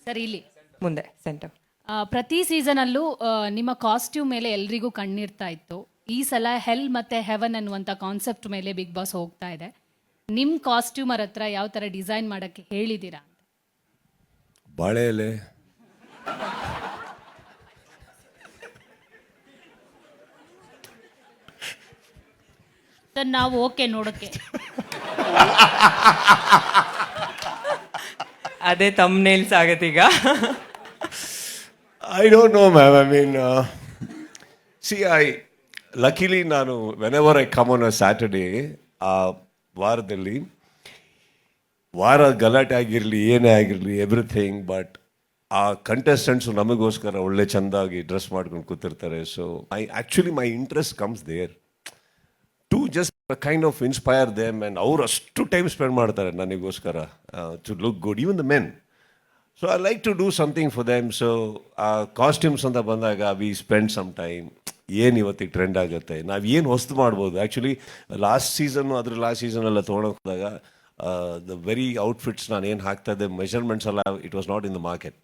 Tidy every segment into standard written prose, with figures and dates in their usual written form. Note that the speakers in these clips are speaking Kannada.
ಸರ್ ಇಲ್ಲಿ ಮುಂದೆ ಸೆಂಟರ್. ಪ್ರತಿ ಸೀಸನಲ್ಲೂ ನಿಮ್ಮ ಕಾಸ್ಟ್ಯೂಮ್ ಮೇಲೆ ಎಲ್ರಿಗೂ ಕಣ್ಣಿರ್ತಾ ಇತ್ತು. ಈ ಸಲ ಹೆಲ್ ಮತ್ತೆ ಹೆವನ್ ಅನ್ನುವಂಥ ಕಾನ್ಸೆಪ್ಟ್ ಮೇಲೆ ಬಿಗ್ ಬಾಸ್ ಹೋಗ್ತಾ ಇದೆ. ನಿಮ್ಮ ಕಾಸ್ಟ್ಯೂಮರ್ ಹತ್ರ ಯಾವ ಥರ ಡಿಸೈನ್ ಮಾಡೋಕ್ಕೆ ಹೇಳಿದ್ದೀರಾ? ಬಾಳೆ ಎಲೆ ಸರ್ ನಾವು ಓಕೆ ನೋಡೋಕ್ಕೆ. ಅದೇ thumbnails ಆಗತ್ತೀಗ. I don't know, ma'am. I mean, luckily ನಾನು whenever I come on a Saturday, ವಾರದಲ್ಲಿ ವಾರ ಗಲಾಟೆ ಆಗಿರಲಿ ಏನೇ ಆಗಿರಲಿ ಎವ್ರಿಥಿಂಗ್, ಬಟ್ ಆ ಕಂಟೆಸ್ಟೆಂಟ್ಸು ನಮಗೋಸ್ಕರ ಒಳ್ಳೆ ಚೆಂದಾಗಿ ಡ್ರೆಸ್ ಮಾಡ್ಕೊಂಡು ಕೂತಿರ್ತಾರೆ. So my interest comes there to just kind of inspire them, and ಅವ್ರು ಅಷ್ಟು ಟೈಮ್ ಸ್ಪೆಂಡ್ ಮಾಡ್ತಾರೆ ನನಗೋಸ್ಕರ to look good, even the men. So I like to do something for them. So ಆ ಕಾಸ್ಟ್ಯೂಮ್ಸ್ ಅಂತ ಬಂದಾಗ ವಿ ಸ್ಪೆಂಡ್ ಸಮ್ ಟೈಮ್. ಏನು ಇವತ್ತಿಗೆ ಟ್ರೆಂಡ್ ಆಗುತ್ತೆ, ನಾವು ಏನು ಹೊಸ್ತು ಮಾಡ್ಬೋದು. ಆ್ಯಕ್ಚುಲಿ ಲಾಸ್ಟ್ ಸೀಸನ್ನೆಲ್ಲ ತೊಗೊಳಕ್ಕೆ ಹೋದಾಗ ದ ವೆರಿ ಔಟ್ಫಿಟ್ಸ್ ನಾನು ಏನು ಹಾಕ್ತಾ ಇದ್ದೆ, ಮೆಷರ್ಮೆಂಟ್ಸ್ ಎಲ್ಲ it was not in the market.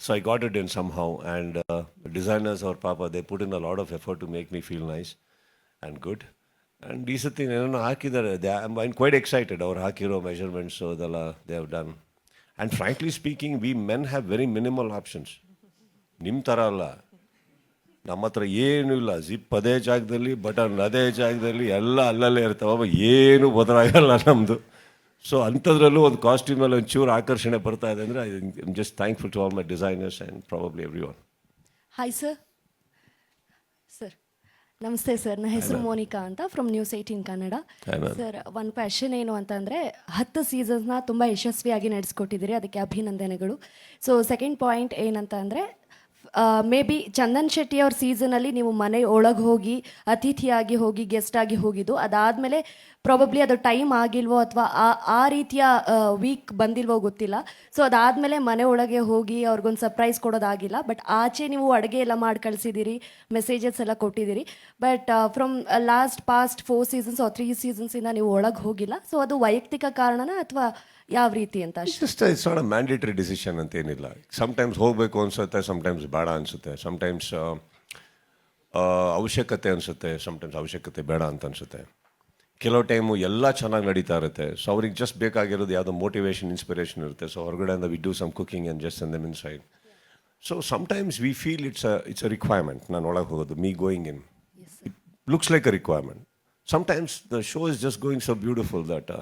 So I got it in somehow, and designers ಅವ್ರ ಪಾಪ they put in a lot of effort to make me feel nice and good. And ಈ ಸತಿ ಏನೋ ಹಾಕಿದ್ದಾರೆ, ಐ ಆಮ್ ಕ್ವೈಟ್ ಎಕ್ಸೈಟೆಡ್. ಅವ್ರು ಹಾಕಿರೋ ಮೆಷರ್ಮೆಂಟ್ಸು ಅದೆಲ್ಲ they have done. And frankly speaking we men have very minimal options. ನಿಮ್ಮ ಥರ ಅಲ್ಲ, ನಮ್ಮ ಹತ್ರ ಏನೂ ಇಲ್ಲ. ಜಿಪ್ ಅದೇ ಜಾಗದಲ್ಲಿ, ಬಟನ್ ಅದೇ ಜಾಗದಲ್ಲಿ, ಎಲ್ಲ ಅಲ್ಲಲ್ಲೇ ಇರ್ತಾವೆ, ಏನೂ ಬದಲಾಗಲ್ಲ ನಮ್ಮದು. ಸೊ ಅಂಥದ್ರಲ್ಲೂ ಒಂದು ಕಾಸ್ಟ್ಯೂಮಲ್ಲಿ ಒಂಚೂರು ಆಕರ್ಷಣೆ ಬರ್ತಾ ಇದೆ ಅಂದರೆ I am just thankful to all my designers and probably everyone. Hi sir. ನಮಸ್ತೆ ಸರ್, ನನ್ನ ಹೆಸರು ಮೋನಿಕಾ ಅಂತ ಫ್ರಮ್ ನ್ಯೂಸ್18 ಕನ್ನಡ. ಸರ್, ಒಂದು ಕ್ವೆಶನ್ ಏನು ಅಂತಂದರೆ, 10 ಸೀಸನ್ಸ್ನ ತುಂಬ ಯಶಸ್ವಿಯಾಗಿ ನಡೆಸ್ಕೊಟ್ಟಿದ್ದೀರಿ, ಅದಕ್ಕೆ ಅಭಿನಂದನೆಗಳು. ಸೊ ಸೆಕೆಂಡ್ ಪಾಯಿಂಟ್ ಏನಂತ ಅಂದರೆ, ಮೇ ಬಿ ಚಂದನ್ ಶೆಟ್ಟಿ ಅವ್ರ ಸೀಸನಲ್ಲಿ ನೀವು ಮನೆ ಒಳಗೆ ಹೋಗಿ ಅತಿಥಿಯಾಗಿ ಹೋಗಿ ಗೆಸ್ಟ್ ಆಗಿ ಹೋಗಿದ್ದು, ಅದಾದಮೇಲೆ ಪ್ರಾಬಬ್ಲಿ ಅದು ಟೈಮ್ ಆಗಿಲ್ವೋ ಅಥವಾ ಆ ರೀತಿಯ ವೀಕ್ ಬಂದಿಲ್ವೋ ಗೊತ್ತಿಲ್ಲ. ಸೊ ಅದಾದಮೇಲೆ ಮನೆ ಒಳಗೆ ಹೋಗಿ ಅವ್ರಿಗೊಂದು ಸರ್ಪ್ರೈಸ್ ಕೊಡೋದಾಗಿಲ್ಲ. ಬಟ್ ಆಚೆ ನೀವು ಅಡುಗೆ ಎಲ್ಲ ಮಾಡಿ ಕಳಿಸಿದ್ದೀರಿ, ಮೆಸೇಜಸ್ ಎಲ್ಲ ಕೊಟ್ಟಿದ್ದೀರಿ. ಬಟ್ ಫ್ರಮ್ ಪಾಸ್ಟ್ 4 ಸೀಸನ್ಸ್ 3 ಸೀಸನ್ಸಿಂದ ನೀವು ಒಳಗೆ ಹೋಗಿಲ್ಲ. ಸೊ ಅದು ವೈಯಕ್ತಿಕ ಕಾರಣನ ಅಥವಾ ಯಾವ ರೀತಿ ಅಂತ? It's not a mandatory decision ಅಂತ ಏನಿಲ್ಲ. ಸಮ್ಟೈಮ್ಸ್ ಹೋಗಬೇಕು ಅನಿಸುತ್ತೆ, ಸಮ್ಟೈಮ್ಸ್ ಬೇಡ ಅನಿಸುತ್ತೆ, ಸಮ್ಟೈಮ್ಸ್ ಅವಶ್ಯಕತೆ ಅನಿಸುತ್ತೆ, ಸಮ್ಟೈಮ್ಸ್ ಅವಶ್ಯಕತೆ ಬೇಡ ಅಂತ ಅನಿಸುತ್ತೆ. ಕೆಲವು ಟೈಮು ಎಲ್ಲ ಚೆನ್ನಾಗಿ ನಡೀತಾ ಇರುತ್ತೆ. ಸೊ ಅವ್ರಿಗೆ ಜಸ್ಟ್ ಬೇಕಾಗಿರೋದು ಯಾವುದೋ ಮೋಟಿವೇಶನ್, ಇನ್ಸ್ಪಿರೇಷನ್ ಇರುತ್ತೆ. ಸೊ ಹೊರಗಡೆಯಿಂದ we do some cooking and just send them inside. So sometimes we feel it's a requirement. ನಾನು ಒಳಗೆ ಹೋಗೋದು, me going in, it looks like a requirement. Sometimes the show is just going so beautiful that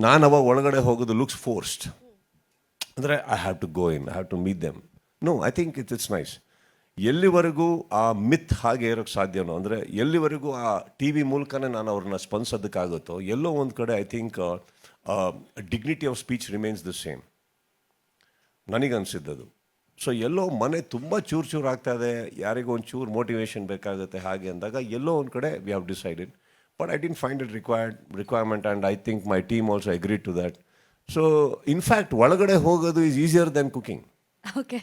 ನಾನು ಅವಾಗ ಒಳಗಡೆ ಹೋಗೋದು ಲುಕ್ಸ್ ಫೋರ್ಸ್ಡ್. ಅಂದರೆ I have to go in, I have to meet them. No, I think it's nice. ಎಲ್ಲಿವರೆಗೂ ಆ ಮಿತ್ ಹಾಗೆ ಇರೋಕ್ಕೆ ಸಾಧ್ಯನೋ, ಅಂದರೆ ಎಲ್ಲಿವರೆಗೂ ಆ ಟಿ ವಿ ಮೂಲಕನೇ ನಾನು ಅವ್ರನ್ನ ಸ್ಪಂದಿಸೋದಕ್ಕಾಗುತ್ತೋ, ಎಲ್ಲೋ ಒಂದು ಕಡೆ I think dignity of speech remains the same, ನನಗನ್ಸಿದ್ದದು. ಸೊ ಎಲ್ಲೋ ಮನೆ ತುಂಬ ಚೂರು ಆಗ್ತಾ ಇದೆ, ಯಾರಿಗೂ ಒಂದು ಚೂರು ಮೋಟಿವೇಶನ್ ಬೇಕಾಗುತ್ತೆ ಹಾಗೆ ಅಂದಾಗ ಎಲ್ಲೋ ಒಂದು ಕಡೆ we have decided. But I didn't find it requirement, and I think my team also agreed to that. So, in fact, ಒಳಗಡೆ ಹೋಗೋದು is easier than cooking. Okay.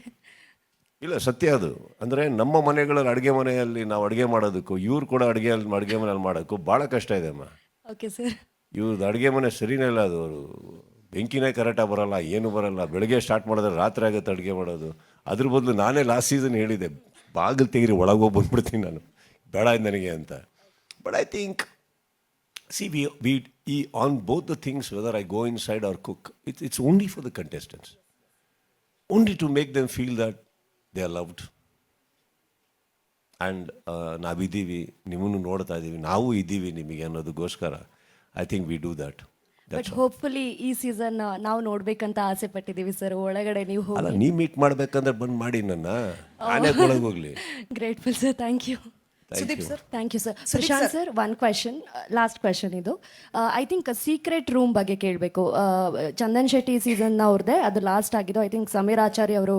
ಇಲ್ಲ, ಸತ್ಯ ಅದು. ಅಂದರೆ ನಮ್ಮ ಮನೆಗಳಲ್ಲಿ ಅಡುಗೆ ಮನೆಯಲ್ಲಿ ನಾವು ಅಡುಗೆ ಮಾಡೋದಕ್ಕೂ ಇವ್ರು ಕೂಡ ಅಡುಗೆ ಮನೆಯಲ್ಲಿ ಮಾಡೋಕ್ಕೂ ಭಾಳ ಕಷ್ಟ ಇದೆ ಅಮ್ಮ. Okay sir. ಇವ್ರದ್ದು ಅಡುಗೆ ಮನೆ ಸರಿನೇ ಇಲ್ಲ. ಅದು ಅವರು ಬೆಂಕಿನೇ ಕರೆಕ್ಟಾಗಿ ಬರೋಲ್ಲ, ಏನು ಬರೋಲ್ಲ. ಬೆಳಗ್ಗೆ ಸ್ಟಾರ್ಟ್ ಮಾಡಿದ್ರೆ ರಾತ್ರಿ ಆಗುತ್ತೆ ಅಡುಗೆ ಮಾಡೋದು. ಅದ್ರ ಬದಲು ನಾನೇ ಲಾಸ್ಟ್ ಸೀಸನ್ ಹೇಳಿದೆ, ಬಾಗಿಲು ತೆಗೀರಿ, ಒಳಗೆ ಹೋಗಿ ಬಂದ್ಬಿಡ್ತೀನಿ ನಾನು, ಬೇಡ ನನಗೆ ಅಂತ. But I think see, we on both the things, whether I go inside or cook, it's only for the contestants, only to make them feel that they are loved. And ನಾವಿದ್ದೀವಿ, ನಿಮ್ಮನ್ನು ನೋಡ್ತಾ ಇದ್ದೀವಿ, ನಾವು ಇದ್ದೀವಿ ನಿಮಗೆ ಅನ್ನೋದಕ್ಕೋಸ್ಕರ I think we do that. But hopefully ಈ ಸೀಸನ್ ನಾವು ನೋಡ್ಬೇಕಂತ ಆಸೆ ಪಟ್ಟಿದ್ದೀವಿ ಸರ್. ಒಳಗಡೆ ನೀವು ಹೋಗಿ, ಅಲ್ಲ, ನೀವು ಮೀಟ್ ಮಾಡ್ಬೇಕಂದ್ರೆ ಬಂದು ಮಾಡಿ, ನನ್ನ ನಾನೇ ಒಳಗೆ ಹೋಗ್ಲಿ. Grateful sir, thank you. Sudeep sir. Thank you sir. Sushant sir, one question, last question ಇದು. ಐ ಥಿಂಕ್ ಸೀಕ್ರೆಟ್ ರೂಮ್ ಬಗ್ಗೆ ಕೇಳಬೇಕು. ಚಂದನ್ ಶೆಟ್ಟಿ ಸೀಸನ್ ಅವ್ರದ್ದೇ ಅದು ಲಾಸ್ಟ್ ಆಗಿದ್ದು. ಐ ಥಿಂಕ್ ಸಮೀರ್ ಆಚಾರ್ಯ ಅವರು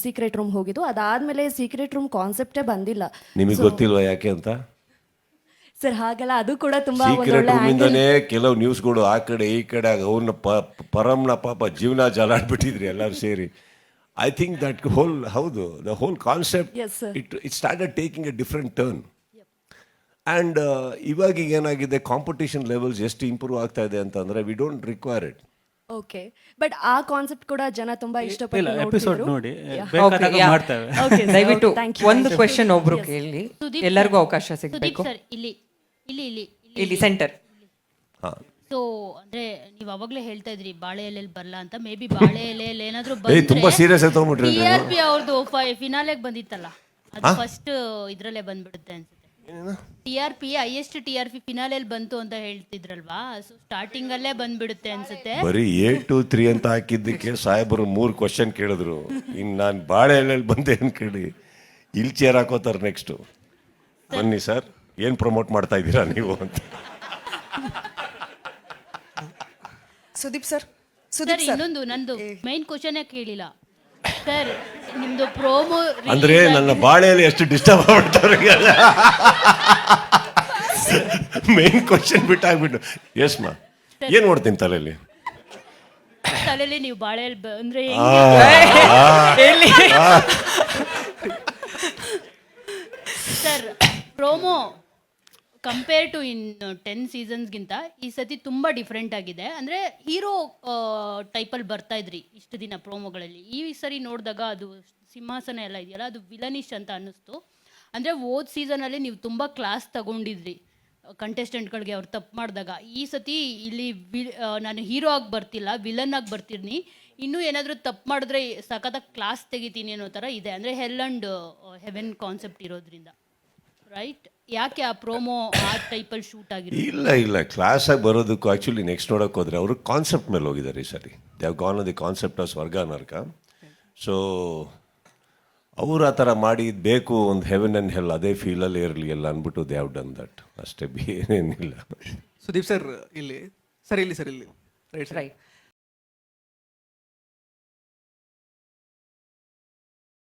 ಸೀಕ್ರೆಟ್ ರೂಮ್ ಹೋಗಿದ್ದು. ಅದಾದಮೇಲೆ ಸೀಕ್ರೆಟ್ ರೂಮ್ ಕಾನ್ಸೆಪ್ಟೇ ಬಂದಿಲ್ಲ. ನಿಮಗೆ ಗೊತ್ತಿಲ್ವಾ ಯಾಕೆ ಅಂತ? ಸರ್ ಹಾಗಲ್ಲ, ಅದು ಕೂಡ ತುಂಬಾ ಸೀಕ್ರೆಟ್ ರೂಮಿಂದನೇ ಕೆಲವು ನ್ಯೂಸ್ಗಳು ಆ ಕಡೆ ಈ ಕಡೆ ಅವ್ರನ್ನ ಪರಮ್ನ ಪಾಪ ಜೀವನ ಜಾಲಾಡ್ಬಿಟ್ಟಿದ್ರಿ ಎಲ್ಲರೂ ಸೇರಿ. I think that the whole concept, yes, it started taking a different turn. Yep. And ಇವಾಗ ಏನಾಗಿದೆ, ಕಾಂಪಿಟೇಷನ್ ಲೆವೆಲ್ಸ್ ಎಷ್ಟು ಇಂಪ್ರೂವ್ ಆಗ್ತಾ ಇದೆ ಅಂತಂದರೆ we don't require it. Okay but ಆ ಕಾನ್ಸೆಪ್ಟ್ ಕೂಡ ಜನ ತುಂಬಾ ಇಷ್ಟಪಟ್ಟು ಇಲ್ಲ ಎಪಿಸೋಡ್ ನೋಡ್ತಿದ್ರು. ನೋಡಿ Yeah. ಬೇಕಾದಾಗ ಮಾಡ್ತೇವೆ. Okay, sir. ದಯವಿಟ್ಟು Okay, thank you. ಒಂದು ಕ್ವೆಶನ್ ಒಬ್ರು ಕೇಳಿ ಸುದೀಪ್ ಎಲ್ಲರಿಗೂ ಸರ್. ಅವಕಾಶ ಸುದೀಪ್ ಸಿಗಬೇಕು. ಸರ್ ಇಲ್ಲಿ ಇಲ್ಲಿ ಇಲ್ಲಿ ಇಲ್ಲಿ ಸೆಂಟರ್. ಸೊ ಅಂದ್ರೆ ನೀವು ಅವಾಗ್ಲೇ ಹೇಳ್ತಾ ಇದ್ರಿ ಬಾಳೆ ಎಲೆಯಲ್ಲಿ ಬರಲ್ಲ ಅಂತ ಮೇ ಬಿ ಬಾಳೆ ಎಲೆಯಲ್ಲಿ ಏನಾದ್ರೂ ತುಂಬಾ serious ಆಗಿ ತಗೊಂಡ್ಬಿಟ್ರಿ ನೀವು. TRP ಅವ್ರದ್ದು ಫಿನಾಲೆಗೆ ಬಂದಿತ್ತಲ್ಲ ಅದು ಫಸ್ಟ್ ಇದ್ರಲ್ಲೇ ಬಂದ್ಬಿಡುತ್ತೆ ಅನ್ಸುತ್ತೆ. TRP ಹೈಯೆಸ್ಟ್ TRP ಫಿನಾಲೆಯಲ್ಲಿ ಬಂತು ಅಂತ ಹೇಳ್ತಿದ್ರಲ್ವಾ, ಸೊ ಸ್ಟಾರ್ಟಿಂಗ್ ಅಲ್ಲೇ ಬಂದ್ಬಿಡುತ್ತೆ ಅನ್ಸುತ್ತೆ. ಬರೀ 8 to 3 ಅಂತ ಹಾಕಿದ್ದಕ್ಕೆ ಸಾಹೇಬರು 3 ಕ್ವಶನ್ ಕೇಳಿದ್ರು. ಇನ್ನು ನಾನು ಬಾಳೆ ಎಲೆಯಲ್ಲಿ ಬಂದೆ ಅನ್ಕೇಳಿ ಇಲ್ಲಿ ಚೇರ್ ಹಾಕೋತಾರೆ ನೆಕ್ಸ್ಟ್. ಬನ್ನಿ ಸರ್, ಏನು ಪ್ರಮೋಟ್ ಮಾಡ್ತಾ ಇದ್ದೀರಾ ನೀವು ಅಂತ. ಸುದೀಪ್ ಸರ್ ಸರ್ ಇನ್ನೊಂದು ನಂದು ಮೈನ್ ಕ್ವಶನ್ ಕೇಳಿಲ್ಲ ಸರ್, ನಿಮ್ದು ಪ್ರೋಮೋ ಅಂದ್ರೆ ನನ್ನ ಬಾಳೆಯಲ್ಲಿ ಎಷ್ಟು ಡಿಸ್ಟರ್ಬ್ ಆಗ್ಬಿಡ್ತಾರೆ ಮೇನ್ ಕ್ವಶನ್ ಬಿಟ್ಟಾಗ್ಬಿಟ್ಟು. ಎಸ್ ಮಾ, ಏನ್ ನೋಡ್ತೀನಿ ತಲೆಯಲ್ಲಿ? ತಲೆಯಲ್ಲಿ ನೀವು ಬಾಳೆ ಅಂದ್ರೆ ಸರ್ ಪ್ರೋಮೋ ಕಂಪೇರ್ ಟು ಇನ್ 10 ಸೀಸನ್ಸ್ಗಿಂತ ಈ ಸತಿ ತುಂಬ ಡಿಫ್ರೆಂಟ್ ಆಗಿದೆ. ಅಂದರೆ ಹೀರೋ ಟೈಪಲ್ಲಿ ಬರ್ತಾ ಇದ್ರಿ ಇಷ್ಟು ದಿನ ಪ್ರೋಮೋಗಳಲ್ಲಿ. ಈ ಸರಿ ನೋಡಿದಾಗ ಅದು ಸಿಂಹಾಸನ ಎಲ್ಲ ಇದೆಯಲ್ಲ ಅದು ವಿಲನಿಶ್ ಅಂತ ಅನ್ನಿಸ್ತು. ಅಂದರೆ ಹೋದ ಸೀಸನಲ್ಲಿ ನೀವು ತುಂಬ ಕ್ಲಾಸ್ ತಗೊಂಡಿದ್ರಿ ಕಂಟೆಸ್ಟೆಂಟ್ಗಳಿಗೆ ಅವ್ರು ತಪ್ಪು ಮಾಡಿದಾಗ. ಈ ಸತಿ ಇಲ್ಲಿ ನಾನು ಹೀರೋ ಆಗಿ ಬರ್ತಿಲ್ಲ, ವಿಲನ್ ಆಗಿ ಬರ್ತೀನಿ, ಇನ್ನೂ ಏನಾದರೂ ತಪ್ಪು ಮಾಡಿದ್ರೆ ಸಖತ್ತಾಗಿ ಕ್ಲಾಸ್ ತೆಗಿತೀನಿ ಅನ್ನೋ ಥರ ಇದೆ. ಅಂದರೆ ಹೆಲ್ ಆ್ಯಂಡ್ ಹೆವೆನ್ ಕಾನ್ಸೆಪ್ಟ್ ಇರೋದ್ರಿಂದ ರೈಟ್. ಯಾಕೆ ಆ ಪ್ರೋಮೋ ಆ ಟೈಪಲ್ಲಿ ಶೂಟ್ ಆಗಿರೋದು? ಇಲ್ಲ ಕ್ಲಾಸ್ ಆಗಿ ಬರೋದಕ್ಕೂ ಆ್ಯಕ್ಚುಲಿ ನೆಕ್ಸ್ಟ್ ನೋಡೋಕೆ ಹೋದ್ರೆ ಅವರು ಕಾನ್ಸೆಪ್ಟ್ ಮೇಲೆ ಹೋಗಿದ್ದಾರೆ ಈ ಸರಿ. They have gone the concept of ಸ್ವರ್ಗ ನರಕ. ಸೊ ಅವ್ರು ಆ ಥರ ಮಾಡಿ ಬೇಕು ಒಂದು ಹೆವೆನ್ ಆ್ಯಂಡ್ ಹೆಲ್ ಅದೇ ಫೀಲಲ್ಲಿ ಇರಲಿ ಎಲ್ಲ ಅಂದ್ಬಿಟ್ಟು ದೇ ಹ್ಯಾವ್ ಡನ್ ದಟ್ ಅಷ್ಟೇ, ಏನೇನಿಲ್ಲ. ಸುದೀಪ್ ಸರ್ ಇಲ್ಲಿ ರೈಟ್ ರೈಟ್.